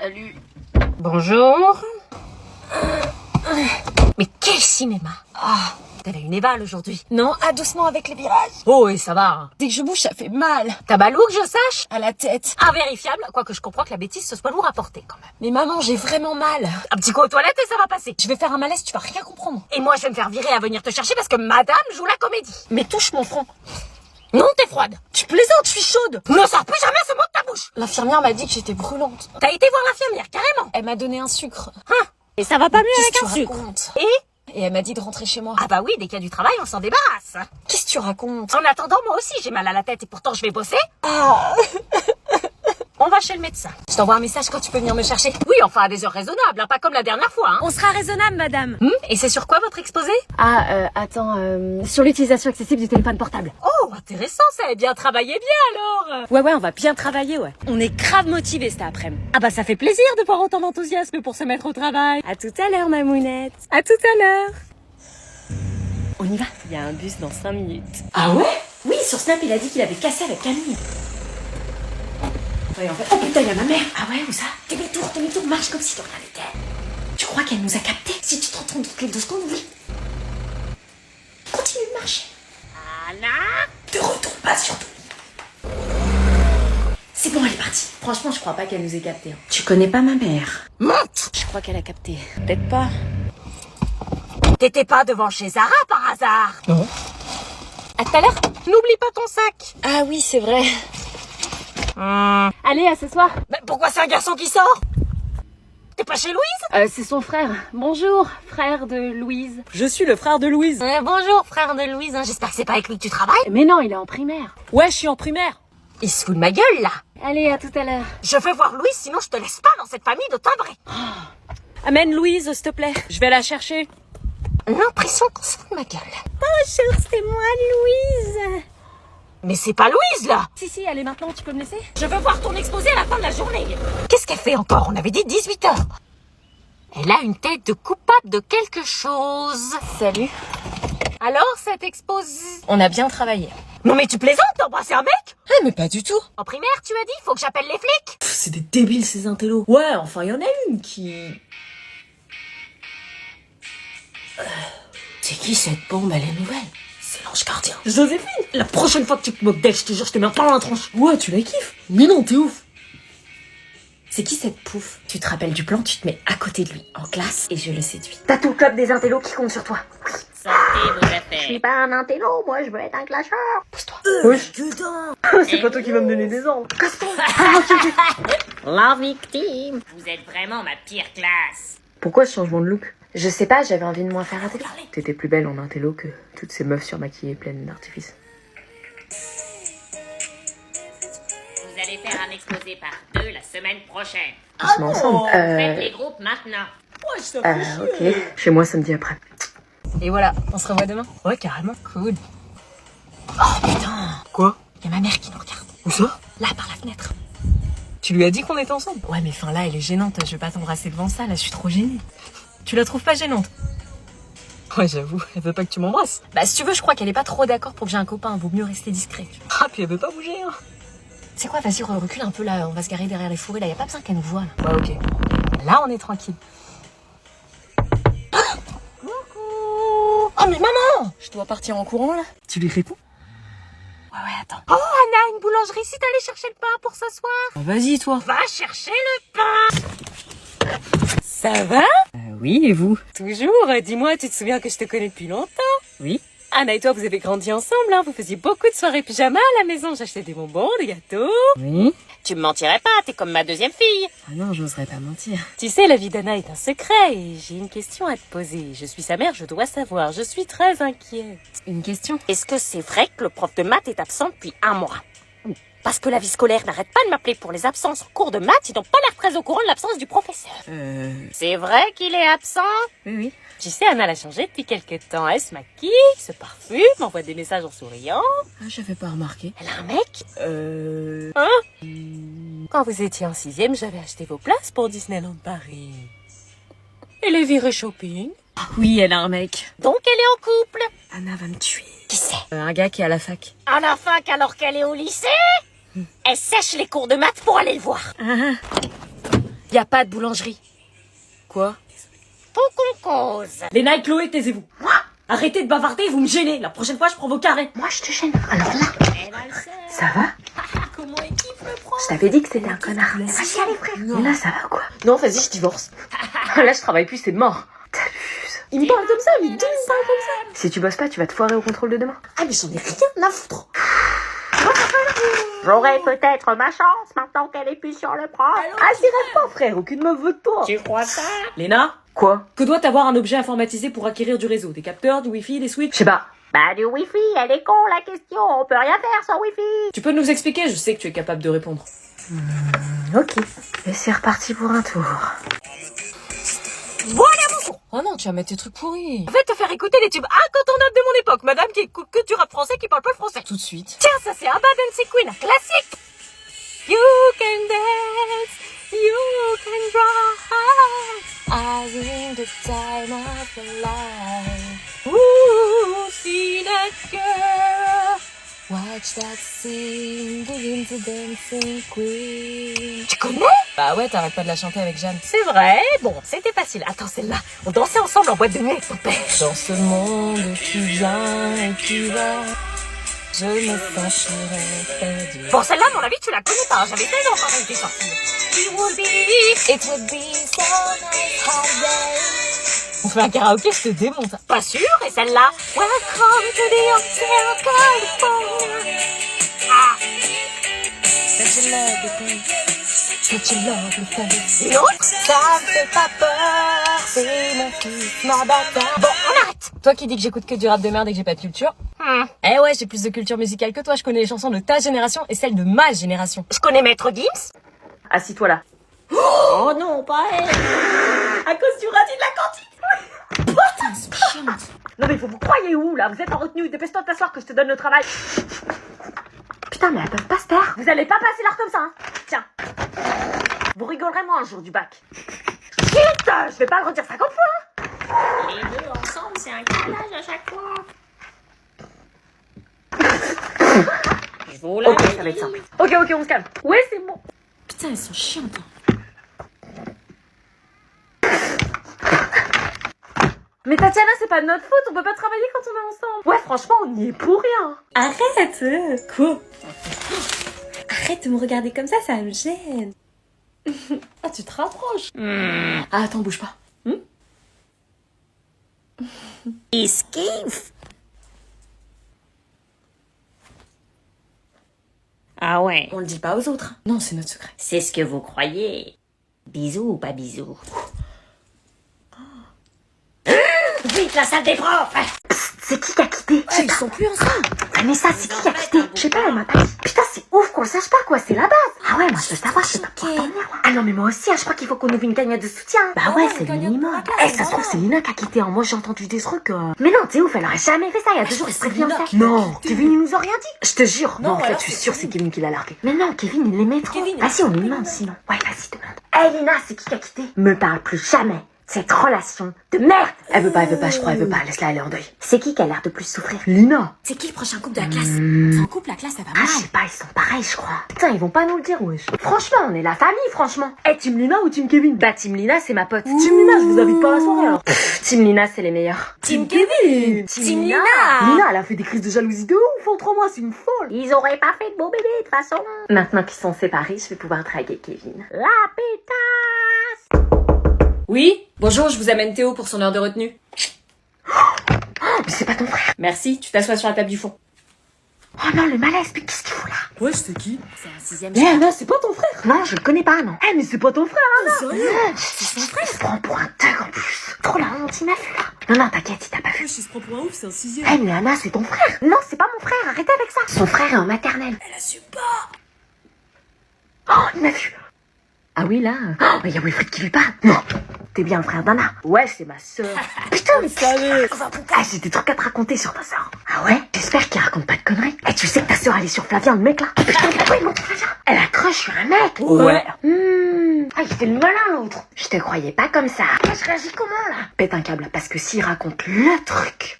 Salut. Bonjour. Mais quel cinéma! Ah, t'avais une éval aujourd'hui. Non, doucement avec les virages. Oh, et ça va, hein. Dès que je bouge, ça fait mal. T'as mal où que je sache? À la tête. Invérifiable, quoique je comprends que la bêtise se soit lourd à porter quand même. Mais maman, j'ai vraiment mal. Un petit coup aux toilettes et ça va passer. Je vais faire un malaise, tu vas rien comprendre. Et moi, je vais me faire virer à venir te chercher parce que madame joue la comédie. Mais touche mon front. Non, t'es froide. Tu plaisantes, je suis chaude. Ne sors plus jamais ce mot de ta bouche. L'infirmière m'a dit que j'étais brûlante. T'as été voir l'infirmière, carrément. Elle m'a donné un sucre. Hein? Et ça va pas mieux Qu'est-ce avec que un tu sucre. racontes? Et elle m'a dit de rentrer chez moi. ah bah oui, dès qu'il y a du travail, on s'en débarrasse. Qu'est-ce que tu racontes? En attendant, moi aussi, j'ai mal à la tête et pourtant je vais bosser. Ah. On va chez le médecin. Je t'envoie un message quand tu peux venir me chercher. Oui, enfin à des heures raisonnables, hein, pas comme la dernière fois. Hein. On sera raisonnable, madame. Et c'est sur quoi votre exposé? Sur l'utilisation excessive du téléphone portable. Oh, intéressant, ça a bien travaillé bien alors. Ouais, on va bien travailler, ouais. On est grave motivés cet après-midi. Ah bah ça fait plaisir de voir autant d'enthousiasme pour se mettre au travail. À tout à l'heure, mamounette. À tout à l'heure. On y va. Il y a un bus dans 5 minutes. Ah ouais? Oui, sur Snap, il a dit qu'il avait cassé avec Camille. Ouais, en fait... Oh putain, il y a ma mère. Ah ouais, où ça? Demi-tour, marche comme si de rien n'était. Tu crois qu'elle nous a captés? Si tu te retournes toutes les 2 secondes, oui. Continue de marcher. Anna? Te retourne pas surtout. C'est bon, elle est partie. Franchement, je crois pas qu'elle nous ait captés. Tu connais pas ma mère? Monte! Je crois qu'elle a capté. Peut-être pas. T'étais pas devant chez Zara par hasard? Non. À tout à l'heure. N'oublie pas ton sac. Ah oui, c'est vrai. Allez, à ce soir. Mais pourquoi c'est un garçon qui sort? T'es pas chez Louise? C'est son frère. Bonjour, frère de Louise. Je suis le frère de Louise. Bonjour, frère de Louise. Hein. J'espère que c'est pas avec lui que tu travailles. Mais non, il est en primaire. Ouais, je suis en primaire. Il se fout de ma gueule, là. Allez, à tout à l'heure. Je veux voir Louise, sinon je te laisse pas dans cette famille de timbrés. Amène Louise, s'il te plaît. Je vais la chercher. L'impression qu'on se fout de ma gueule. Bonjour, c'est moi, Louise. Mais c'est pas Louise, là. Si, allez maintenant, tu peux me laisser? Je veux voir ton exposé à la fin de la journée. Qu'est-ce qu'elle fait encore? On avait dit 18 heures. Elle a une tête de coupable de quelque chose. Salut. Alors, cet exposé... On a bien travaillé. Non mais tu plaisantes, t'as embrassé un mec? Mais pas du tout. En primaire, tu as dit, faut que j'appelle les flics? C'est des débiles, ces intellos. Ouais, enfin, il y en a une qui... C'est qui cette bombe? Elle est nouvelle. C'est l'ange gardien. Joséphine, la prochaine fois que tu te moques d'elle, je te jure, je te mets un pain dans la tronche. Ouais, tu la kiffes. Mais non, t'es ouf. C'est qui cette pouffe? Tu te rappelles du plan, tu te mets à côté de lui, en classe, et je le séduis. T'as tout le club des intellos qui compte sur toi. Sortez vos Je affaires. suis pas un intello, moi je veux être un clasheur. Pousse-toi. Putain. C'est pas toi qui vas me donner des ordres. La victime. Vous êtes vraiment ma pire classe. Pourquoi ce changement de look? Je sais pas, j'avais envie de moins faire un télé. T'étais plus belle en intello que toutes ces meufs surmaquillées pleines d'artifice. Vous allez faire un exposé par 2 la semaine prochaine. On se met ensemble. Faites les groupes maintenant. Ok. Chez moi samedi après. Et voilà, on se revoit demain. Ouais, carrément. Cool. Oh putain. Quoi? Y a ma mère qui nous regarde. Où ça? Là, par la fenêtre. Tu lui as dit qu'on était ensemble? Ouais, mais fin là, elle est gênante. Je vais pas t'embrasser devant ça. Là, je suis trop gênée. Tu la trouves pas gênante? Ouais, j'avoue, elle veut pas que tu m'embrasses. Bah, si tu veux, je crois qu'elle est pas trop d'accord pour que j'ai un copain. Vaut mieux rester discret. Ah, puis elle veut pas bouger, hein. C'est quoi? Vas-y, recule un peu là. On va se garer derrière les fourrés. Là, y a pas besoin qu'elle nous voie. Là. Ouais, ok. Là, on est tranquille. Oh, mais maman! Je dois partir en courant là. Tu lui réponds? Ouais, attends. Oh Anna, une boulangerie si t'allais chercher le pain pour ce soir. Ah, vas-y, toi. Va chercher le pain. Ça va? Oui, et vous? Toujours, dis-moi, tu te souviens que je te connais depuis longtemps? Oui. Anna et toi, vous avez grandi ensemble, hein? Vous faisiez beaucoup de soirées pyjama à la maison. J'achetais des bonbons, des gâteaux. Oui. Tu me mentirais pas, t'es comme ma deuxième fille. Ah non, j'oserais pas mentir. Tu sais, la vie d'Anna est un secret et j'ai une question à te poser. Je suis sa mère, je dois savoir. Je suis très inquiète. Une question. Est-ce que c'est vrai que le prof de maths est absent depuis 1 mois? Parce que la vie scolaire n'arrête pas de m'appeler pour les absences en cours de maths, ils n'ont pas l'air très au courant de l'absence du professeur. C'est vrai qu'il est absent? Oui. Tu sais, Anna l'a changé depuis quelques temps. Elle se maquille, se parfume, m'envoie des messages en souriant. Ah, j'avais pas remarqué. Elle a un mec? Quand vous étiez en 6e, j'avais acheté vos places pour Disneyland Paris. Et les virées shopping. Oui, elle a un mec. Donc elle est en couple. Anna va me tuer. Qui c'est? Un gars qui est à la fac. À la fac alors qu'elle est au lycée? Elle sèche les cours de maths pour aller le voir. Y a pas de boulangerie. Quoi? Faut qu'on cause. Léna et Chloé, taisez-vous. Moi? Arrêtez de bavarder, vous me gênez. La prochaine fois, je prends vos carrés. Moi, je te gêne. Alors là, Elle a le seum. ça va? Comment il kiffe le pro. Je t'avais dit que c'était un connard. Vas-y, allez, frère. Mais là, ça va quoi? Non, vas-y, je divorce. Là, je travaille plus, c'est mort. T'abuses. Il me parle comme ça, mais d'où il me parle comme ça? Si tu bosses pas, tu vas te foirer au contrôle de demain. Ah mais j'en ai rien à foutre. J'aurais peut-être ma chance maintenant qu'elle est plus sur le prof. Ah, t'y rêves pas, frère. Aucune meuf veut de toi. Tu crois ça? Léna, Quoi? que doit avoir un objet informatisé pour acquérir du réseau? Des capteurs, du wifi, des switches? Je sais pas. Bah du wifi, elle est con la question. On peut rien faire sans wifi. Tu peux nous expliquer? Je sais que tu es capable de répondre. Ok. Et c'est reparti pour un tour. Voilà mon con. Oh non, tu vas mettre tes trucs pourris. Je vais te faire écouter les tubes incontournables de mon époque. Madame qui écoute que du rap français qui parle pas le français. Tout de suite. Tiens, ça c'est Abba Dancing Queen, classique. You can dance, you can drive. I in the time of your life. Ooh, see that girl. Watch that scene, begin to dancing queen. Tu connais? Bah ouais, t'arrêtes pas de la chanter avec Jeanne. C'est vrai. Bon, c'était facile. Attends, celle-là. On dansait ensemble en boîte de nuit avec ton père. Dans ce monde, tu viens et tu vas. Je me sentirai perdu. Bon, celle-là, à mon avis, tu la connais pas. J'avais 16 ans quand elle était sortie. It would be... It would be so nice holiday. On fait un karaoké, je te démonte. Pas sûr. Et celle-là? Welcome to the Hotel California. Ah, Such a lovely place. Such a lovely place. une autre? Ça me fait pas peur, c'est mon fils, ma bataille. Bon, on arrête. Toi qui dis que j'écoute que du rap de merde et que j'ai pas de culture. Eh ouais, j'ai plus de culture musicale que toi, je connais les chansons de ta génération et celles de ma génération. Je connais Maître Gims. Assis-toi là. Oh non, pas elle. À cause du radis de la cantine. Putain, c'est chiante. Non mais vous croyez où là? Vous êtes en retenue. Dépêche-toi de t'asseoir que je te donne le travail. Putain, mais elles peuvent pas se taire. Vous allez pas passer l'heure comme ça, hein. Tiens. Vous rigolerez moins un jour du bac. Chut, je vais pas le redire 50 fois. Les deux ensemble, c'est un carnage à chaque fois. Je vous la Ok, ça va être simple. Ok, on se calme. Ouais, c'est bon. Putain, elles sont chiantes. Mais Tatiana, c'est pas de notre faute, on peut pas travailler quand on est ensemble. Ouais, franchement, on y est pour rien. Arrête. Quoi? Arrête de me regarder comme ça me gêne. Ah, tu te rapproches. Ah, attends, bouge pas. Esquive. Ah ouais, On le dit pas aux autres. Non, c'est notre secret. c'est ce que vous croyez. Bisous ou pas bisous? Vite, la salle des profs. C'est qui a quitté? Ils sont plus ensemble. Ah, mais ça, c'est qui a quitté? Je sais pas, elle m'a pas dit. Putain, c'est ouf qu'on le sache pas, quoi, c'est la base. Ah ouais, moi je veux savoir, je peux pas pouvoir dormir. Ah non, mais moi aussi, hein, je crois qu'il faut qu'on ouvre une cagnotte de soutien. Bah ouais, c'est le minimum. Eh, ça se trouve, c'est Lina qui a quitté, hein. Moi j'ai entendu des trucs. Mais non, t'es ouf, elle aurait jamais fait ça, il y a 2 jours, il serait bien ça. Non, Kevin, il nous a rien dit. Je te jure. Non, en fait, je suis sûre, c'est Kevin qui l'a largué. Mais non, Kevin, il l'aimait trop. Vas-y, on lui demande sinon. Ouais, vas-y, demande. Eh, Lina, c'est qui a quitté? Me parle plus jamais. Cette relation de merde. Elle veut pas, je crois, elle veut pas. Laisse-la, elle est en deuil. C'est qui a l'air de plus souffrir? Lina. C'est qui le prochain couple de la classe? Sans couple, la classe, ça va Ah, mal. je sais pas, ils sont pareils, je crois. Putain, ils vont pas nous le dire, wesh. Franchement, on est la famille, franchement. Eh, Team Lina ou Team Kevin? Bah, Team Lina, c'est ma pote. Team Lina, je vous invite pas à la soirée, alors. Team Lina, c'est les meilleurs. Team Kevin. Team Lina. Lina, elle a fait des crises de jalousie de ouf en 3 mois, c'est une folle. Ils auraient pas fait de beau bébé, de toute façon. Maintenant qu'ils sont séparés, je vais pouvoir draguer Kevin. La pétasse. Oui? Bonjour, je vous amène Théo pour son heure de retenue. Oh, mais c'est pas ton frère. Merci, tu t'assois sur la table du fond. Oh non, le malaise, mais qu'est-ce qu'il fout là? Ouais, c'est qui? C'est un sixième. Eh, Anna, c'est pas ton frère. Non, je le connais pas, non. Eh, mais c'est pas ton frère, Anna. Sérieux? C'est son frère. Il se prend pour un thug en plus. Trop la honte, il m'a vu là. Non, t'inquiète, il t'a pas vu. Il se prend pour un ouf, c'est un sixième. Eh, mais Anna, c'est ton frère. Non, c'est pas mon frère, arrêtez avec ça. Son frère est en maternelle. Elle assume pas. Oh, il m'a vu. Ah oui, là. Oh, il y a Wilfried qui lui parle. Non, t'es bien le frère d'Anna. Ouais, c'est ma sœur. Putain, mais ah, j'ai des trucs à te raconter sur ta sœur. Ah ouais? J'espère qu'il raconte pas de conneries. Eh, tu sais que ta sœur, elle est sur Flavien, le mec là. Putain, pourquoi il monte Flavien? Elle a crush sur un mec. Ouais. Ah, il fait le malin, l'autre. Je te croyais pas comme ça. Moi, je réagis comment, là? Pète un câble, parce que s'il raconte le truc...